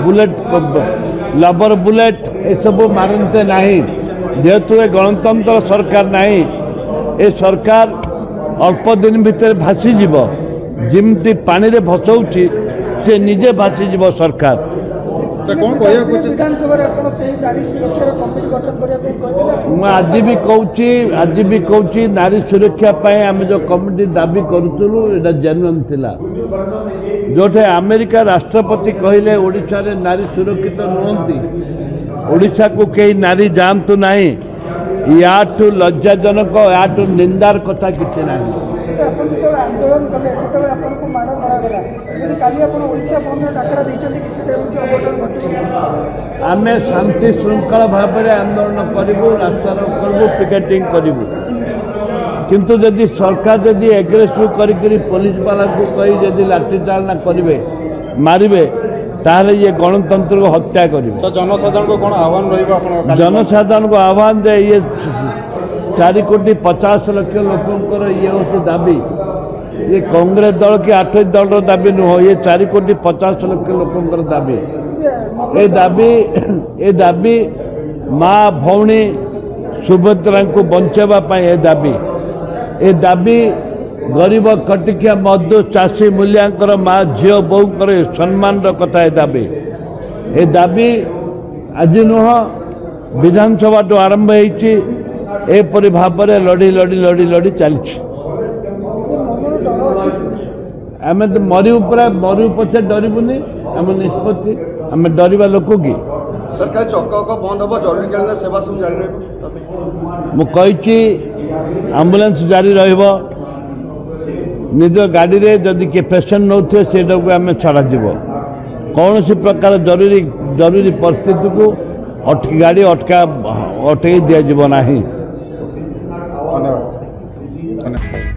Bullet लबर bullet ये सब मारते नहीं जेहेतु ए गणतंत्र सरकार नहीं ए सरकार अल्प दिन भितर भासीज जमी पानी रे भसौची से निजे भासीज सरकार आज भी कहूँ नारी सुरक्षा आम जो कमिटी दाबी करूँ एटा जेन्युइन थिला जोठे अमेरिका राष्ट्रपति कहले ओडिशा रे नारी सुरक्षित नुहंती ओडिशा को कई नारी जानतु नहीं याठू लज्जाजनक याठू निंदार कथा किसी ना आंदोलन कले माड़ आम शांति श्रृंखला भाव में आंदोलन करूँ रास्ता करूँ पिकेटिंग करूँ किंतु जदि सरकार जदि एग्रेसिव करी पुलिस वाला को कही जदि लाठीचालना करेंगे मारे ताहले ये गणतंत्र को हत्या करेंगे। जनसाधारण को कौन आह्वान रहा जनसाधारण को आह्वान दे ये 4 कोटी 50 लाख लोकंर ये हूँ दाबी ये कांग्रेस दल की 8 दल दाबी नुह ये 4 कोटी 50 लाख लोकंर दाबी ए दाबी माँ भौणी सुभद्रा को बचावा ये दाबी गरीब कटिकिया मजदूर चाषी मूल्यांकर माँ झील बोकर सम्मान कथा ए दाबी आज नुह विधानसभा तो आरंभ होपरी भाव में लड़ी लड़ी लड़ी लड़ी चली आम तो मरु पचे डरबुनि आम निष्पत्ति आम डरवा लोक कि सरकार चक बंद हम जरूरीकालीन सेवा सब जारी रही मुझे आम्बुलांस जारी निज गाड़ी रे जदि किए पेसेंट नौ से आम छड़ा कौन सी प्रकार जरूरी परिस्थिति को गाड़ी अटक दिज्व ना। धन्यवाद।